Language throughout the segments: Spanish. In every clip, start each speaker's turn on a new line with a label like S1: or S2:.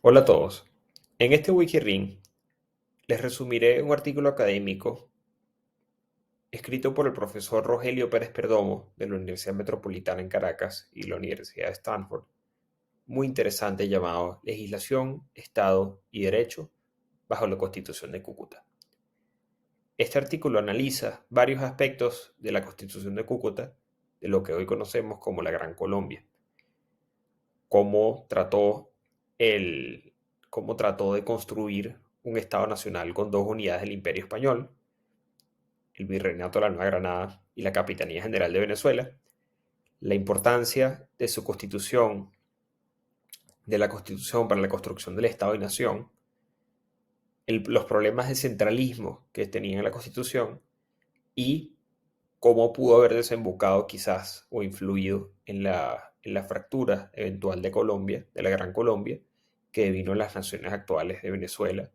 S1: Hola a todos. En este Wikiring les resumiré un artículo académico escrito por el profesor Rogelio Pérez Perdomo de la Universidad Metropolitana en Caracas y la Universidad de Stanford, muy interesante, llamado Legislación, Estado y Derecho bajo la Constitución de Cúcuta. Este artículo analiza varios aspectos de la Constitución de Cúcuta, de lo que hoy conocemos como la Gran Colombia, cómo trató el, cómo trató de construir un Estado nacional con dos unidades del Imperio Español, el Virreinato de la Nueva Granada y la Capitanía General de Venezuela, la importancia de su constitución, de la constitución para la construcción del Estado y Nación, los problemas de centralismo que tenía en la constitución y cómo pudo haber desembocado quizás o influido en la fractura eventual de Colombia, de la Gran Colombia, que vino en las naciones actuales de Venezuela,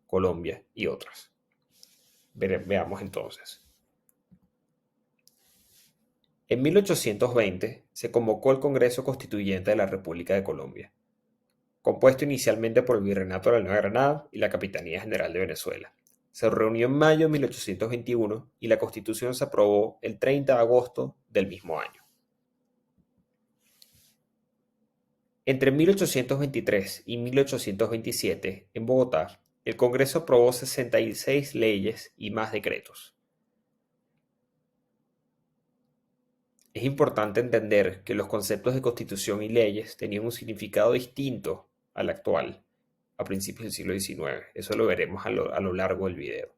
S1: Colombia y otras. Veamos entonces. En 1820 se convocó el Congreso Constituyente de la República de Colombia, compuesto inicialmente por el Virreinato de la Nueva Granada y la Capitanía General de Venezuela. Se reunió en mayo de 1821 y la Constitución se aprobó el 30 de agosto del mismo año. Entre 1823 y 1827, en Bogotá, el Congreso aprobó 66 leyes y más decretos. Es importante entender que los conceptos de constitución y leyes tenían un significado distinto al actual a principios del siglo XIX. Eso lo veremos a lo largo del video.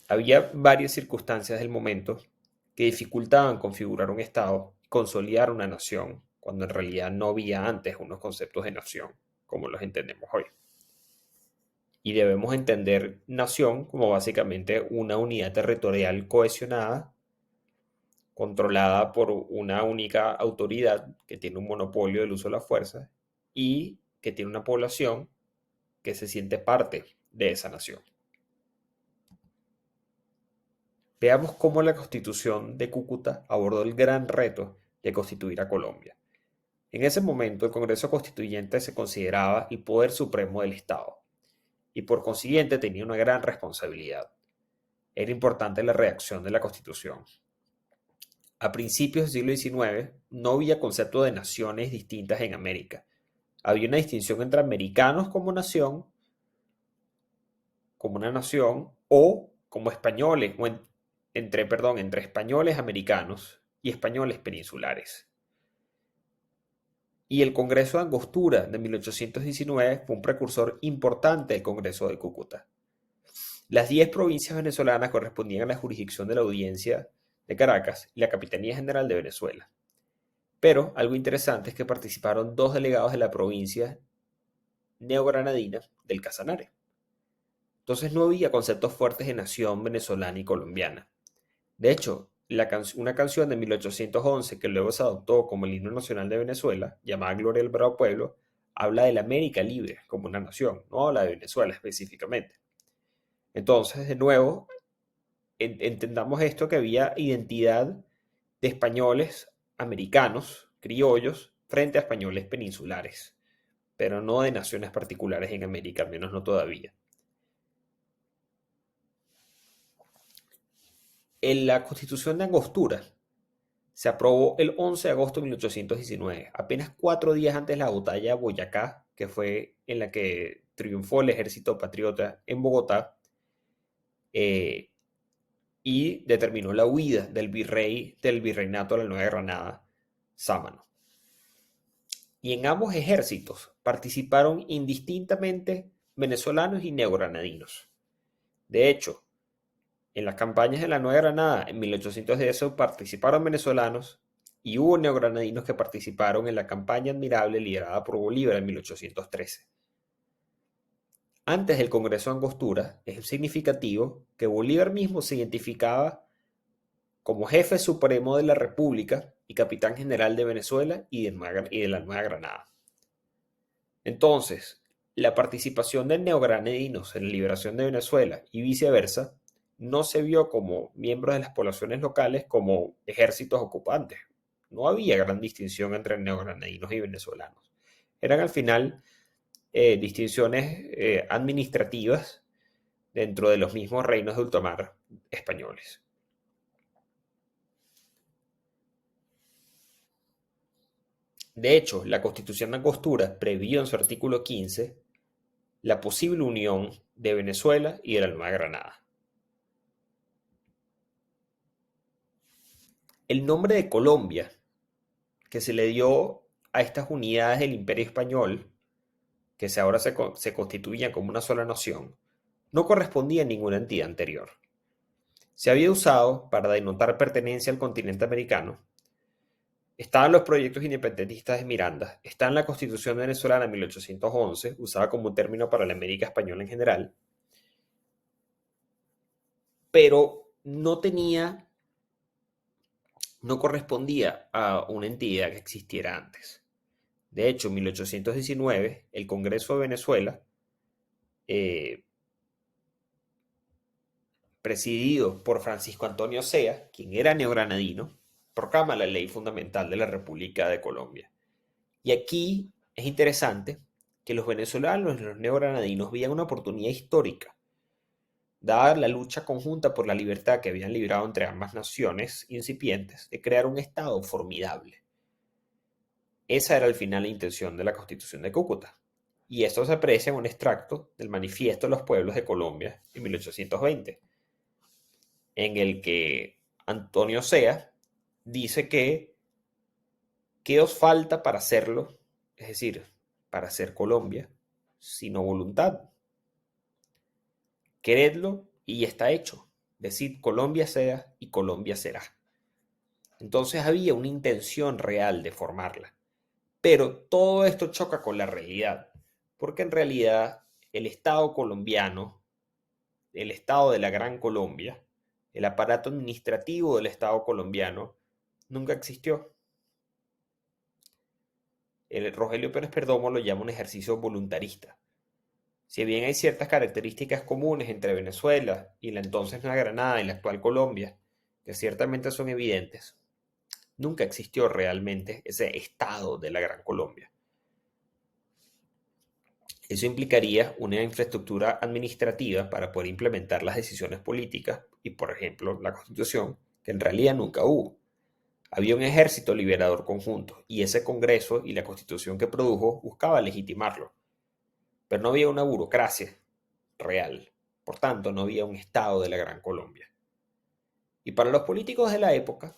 S1: Había varias circunstancias del momento que dificultaban configurar un Estado y consolidar una nación, cuando en realidad no había antes unos conceptos de nación como los entendemos hoy. Y debemos entender nación como básicamente una unidad territorial cohesionada, controlada por una única autoridad que tiene un monopolio del uso de la fuerza y que tiene una población que se siente parte de esa nación. Veamos cómo la Constitución de Cúcuta abordó el gran reto de constituir a Colombia. En ese momento, el Congreso Constituyente se consideraba el poder supremo del Estado y por consiguiente tenía una gran responsabilidad. Era importante la redacción de la Constitución. A principios del siglo XIX no había concepto de naciones distintas en América. Había una distinción entre americanos como una nación, o como españoles, entre españoles americanos y españoles peninsulares. Y el Congreso de Angostura de 1819 fue un precursor importante del Congreso de Cúcuta. Las 10 provincias venezolanas correspondían a la jurisdicción de la Audiencia de Caracas y la Capitanía General de Venezuela. Pero algo interesante es que participaron dos delegados de la provincia neogranadina del Casanare. Entonces no había conceptos fuertes de nación venezolana y colombiana. De hecho, una canción de 1811 que luego se adoptó como el himno nacional de Venezuela, llamada Gloria al Bravo Pueblo, habla de la América libre como una nación, no habla de Venezuela específicamente. Entonces, de nuevo, entendamos esto, que había identidad de españoles americanos, criollos, frente a españoles peninsulares, pero no de naciones particulares en América, al menos no todavía. En la Constitución de Angostura se aprobó el 11 de agosto de 1819, apenas 4 días antes de la batalla de Boyacá, que fue en la que triunfó el ejército patriota en Bogotá, eh, y determinó la huida del virrey del virreinato de la Nueva Granada, Sámano. Y en ambos ejércitos participaron indistintamente venezolanos y neogranadinos. De hecho, en las campañas de la Nueva Granada en 1810 participaron venezolanos y hubo neogranadinos que participaron en la campaña admirable liderada por Bolívar en 1813. Antes del Congreso de Angostura, es significativo que Bolívar mismo se identificaba como jefe supremo de la República y capitán general de Venezuela y de la Nueva Granada. Entonces, la participación de neogranadinos en la liberación de Venezuela y viceversa no se vio como miembros de las poblaciones locales como ejércitos ocupantes. No había gran distinción entre neogranadinos y venezolanos. Eran al final distinciones administrativas dentro de los mismos reinos de ultramar españoles. De hecho, la Constitución de Angostura previó en su artículo 15 la posible unión de Venezuela y de la Nueva Granada. El nombre de Colombia que se le dio a estas unidades del Imperio Español, que ahora se constituían como una sola nación, no correspondía a ninguna entidad anterior. Se había usado para denotar pertenencia al continente americano. Estaban los proyectos independentistas de Miranda, está en la Constitución venezolana de 1811, usada como un término para la América española en general, pero no correspondía a una entidad que existiera antes. De hecho, en 1819, el Congreso de Venezuela, eh, presidido por Francisco Antonio Sea, quien era neogranadino, proclama la ley fundamental de la República de Colombia. Y aquí es interesante que los venezolanos y los neogranadinos veían una oportunidad histórica, dada la lucha conjunta por la libertad que habían librado entre ambas naciones incipientes, de crear un Estado formidable. Esa era al final la intención de la Constitución de Cúcuta. Y esto se aprecia en un extracto del Manifiesto de los Pueblos de Colombia en 1820, en el que Antonio Sea dice que ¿qué os falta para hacerlo? Es decir, para hacer Colombia, sino voluntad. Queredlo y está hecho. Decid Colombia sea y Colombia será. Entonces había una intención real de formarla. Pero todo esto choca con la realidad, porque en realidad el Estado colombiano, el Estado de la Gran Colombia, el aparato administrativo del Estado colombiano, nunca existió. El Rogelio Pérez Perdomo lo llama un ejercicio voluntarista. Si bien hay ciertas características comunes entre Venezuela y la entonces Nueva Granada y la actual Colombia, que ciertamente son evidentes, nunca existió realmente ese Estado de la Gran Colombia. Eso implicaría una infraestructura administrativa para poder implementar las decisiones políticas y, por ejemplo, la Constitución, que en realidad nunca hubo. Había un ejército liberador conjunto y ese Congreso y la Constitución que produjo buscaba legitimarlo. Pero no había una burocracia real. Por tanto, no había un Estado de la Gran Colombia. Y para los políticos de la época,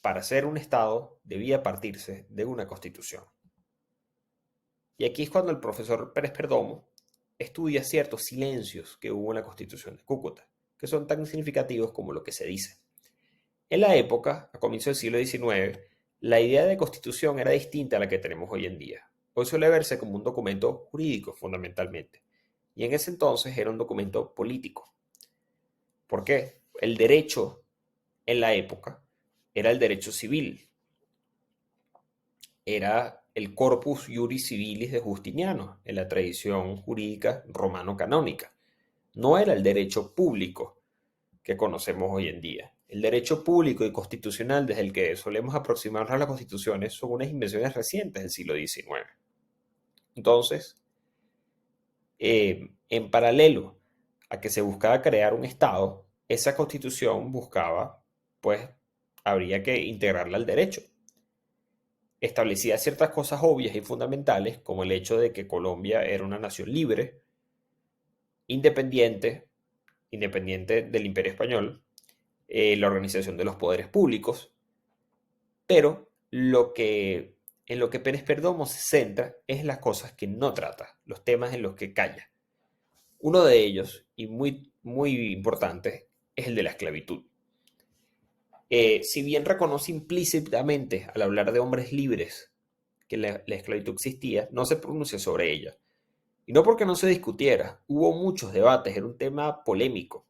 S1: para ser un Estado debía partirse de una Constitución. Y aquí es cuando el profesor Pérez Perdomo estudia ciertos silencios que hubo en la Constitución de Cúcuta, que son tan significativos como lo que se dice. En la época, a comienzos del siglo XIX, la idea de constitución era distinta a la que tenemos hoy en día. Hoy suele verse como un documento jurídico fundamentalmente, y en ese entonces era un documento político. ¿Por qué? El derecho en la época era el derecho civil, era el corpus iuris civilis de Justiniano, en la tradición jurídica romano-canónica. No era el derecho público que conocemos hoy en día. El derecho público y constitucional desde el que solemos aproximarnos a las constituciones son unas invenciones recientes del siglo XIX. Entonces, en paralelo a que se buscaba crear un Estado, esa constitución buscaba, pues, habría que integrarla al derecho. Establecía ciertas cosas obvias y fundamentales, como el hecho de que Colombia era una nación libre, independiente, independiente del Imperio Español, la organización de los poderes públicos, pero en lo que Pérez Perdomo se centra es las cosas que no trata, los temas en los que calla. Uno de ellos, y muy, muy importante, es el de la esclavitud. Si bien reconoce implícitamente al hablar de hombres libres que la esclavitud existía, no se pronuncia sobre ella. Y no porque no se discutiera, hubo muchos debates, era un tema polémico.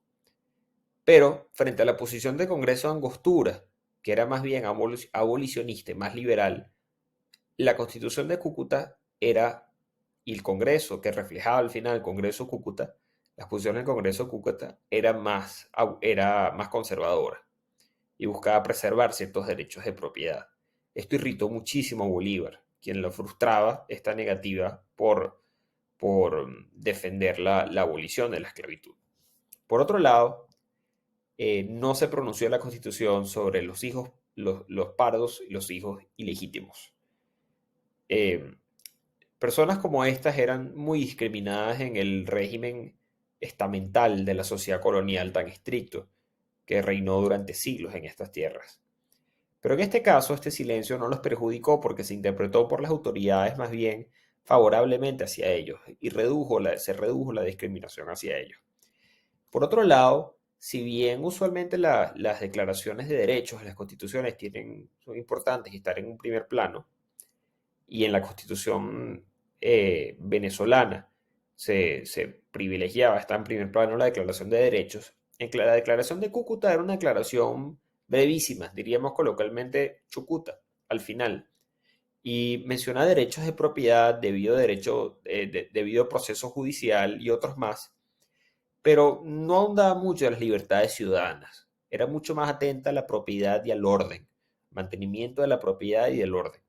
S1: Pero frente a la posición del Congreso de Angostura, que era más bien abolicionista y más liberal, la Constitución de Cúcuta era, y el Congreso, que reflejaba al final el Congreso de Cúcuta, las posiciones del Congreso de Cúcuta era más conservadora y buscaba preservar ciertos derechos de propiedad. Esto irritó muchísimo a Bolívar, quien lo frustraba esta negativa por defender la abolición de la esclavitud. Por otro lado, no se pronunció la Constitución sobre los hijos, los pardos y los hijos ilegítimos. Eh, Personas como estas eran muy discriminadas en el régimen estamental de la sociedad colonial tan estricto que reinó durante siglos en estas tierras. Pero en este caso, este silencio no los perjudicó porque se interpretó por las autoridades más bien favorablemente hacia ellos y se redujo la discriminación hacia ellos. Por otro lado, si bien usualmente las declaraciones de derechos en las constituciones son importantes y están en un primer plano, y en la constitución venezolana se privilegiaba, está en primer plano la declaración de derechos, la declaración de Cúcuta era una declaración brevísima, diríamos coloquialmente chucuta, al final, y menciona derechos de propiedad, debido proceso judicial y otros más, pero no ahondaba mucho en las libertades ciudadanas. Era mucho más atenta a la propiedad y al orden, mantenimiento de la propiedad y del orden.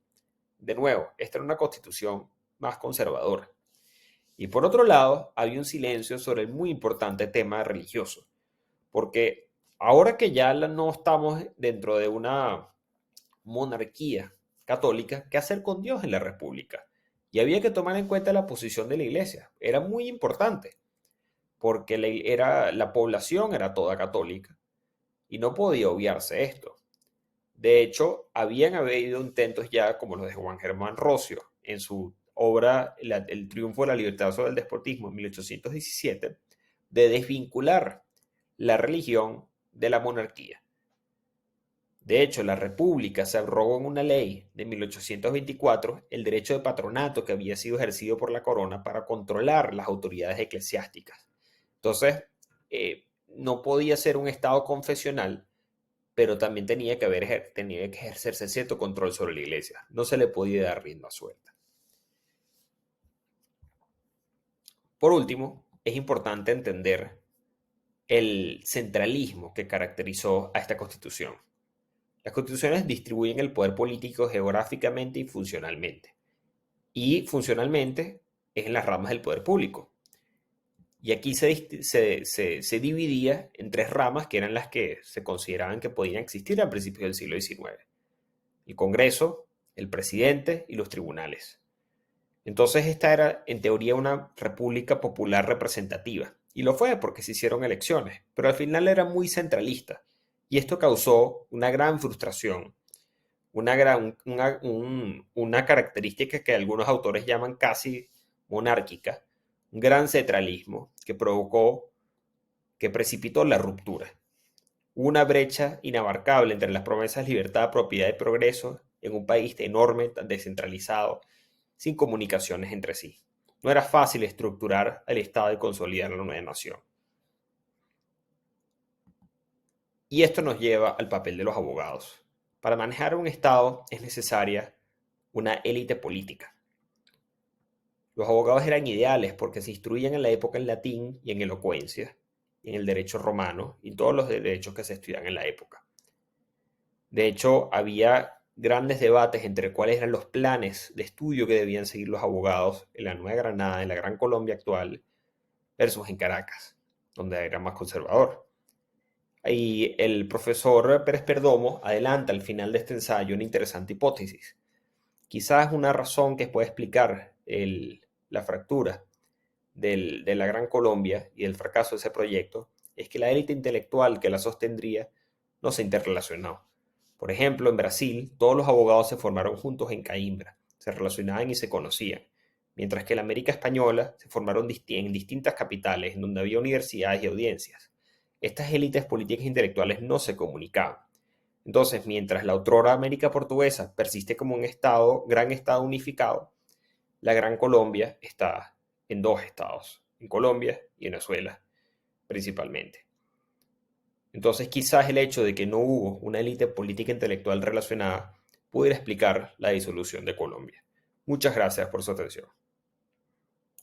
S1: De nuevo, esta era una constitución más conservadora. Y por otro lado, había un silencio sobre el muy importante tema religioso, porque ahora que ya no estamos dentro de una monarquía católica, ¿qué hacer con Dios en la República? Y había que tomar en cuenta la posición de la Iglesia. Era muy importante, porque la población era toda católica y no podía obviarse esto. De hecho, habían habido intentos ya, como los de Juan Germán Rocio, en su obra El triunfo de la libertad sobre el despotismo en 1817, de desvincular la religión de la monarquía. De hecho, la República se abrogó en una ley de 1824 el derecho de patronato que había sido ejercido por la corona para controlar las autoridades eclesiásticas. Entonces, no podía ser un Estado confesional, pero también tenía que ejercerse cierto control sobre la iglesia. No se le podía dar rienda suelta. Por último, es importante entender el centralismo que caracterizó a esta constitución. Las constituciones distribuyen el poder político geográficamente y funcionalmente. Y funcionalmente es en las ramas del poder público. Y aquí se dividía en tres ramas que eran las que se consideraban que podían existir a principios del siglo XIX. El Congreso, el presidente y los tribunales. Entonces esta era en teoría una república popular representativa. Y lo fue porque se hicieron elecciones, pero al final era muy centralista. Y esto causó una gran frustración, una característica que algunos autores llaman casi monárquica, un gran centralismo que precipitó la ruptura. Una brecha inabarcable entre las promesas de libertad, propiedad y progreso en un país enorme, tan descentralizado, sin comunicaciones entre sí. No era fácil estructurar el Estado y consolidar la nueva nación. Y esto nos lleva al papel de los abogados. Para manejar un Estado es necesaria una élite política. Los abogados eran ideales porque se instruían en la época en latín y en elocuencia, en el derecho romano y todos los derechos que se estudian en la época. De hecho, había grandes debates entre cuáles eran los planes de estudio que debían seguir los abogados en la Nueva Granada, en la Gran Colombia actual, versus en Caracas, donde era más conservador. Y el profesor Pérez Perdomo adelanta al final de este ensayo una interesante hipótesis. Quizás una razón que puede explicar la fractura de la Gran Colombia y el fracaso de ese proyecto es que la élite intelectual que la sostendría no se interrelacionó. Por ejemplo, en Brasil, todos los abogados se formaron juntos en Coimbra, se relacionaban y se conocían, mientras que en la América Española se formaron en distintas capitales en donde había universidades y audiencias. Estas élites políticas e intelectuales no se comunicaban. Entonces, mientras la otrora América portuguesa persiste como un gran estado unificado, la Gran Colombia está en dos estados, en Colombia y Venezuela principalmente. Entonces quizás el hecho de que no hubo una élite política intelectual relacionada pudiera explicar la disolución de Colombia. Muchas gracias por su atención.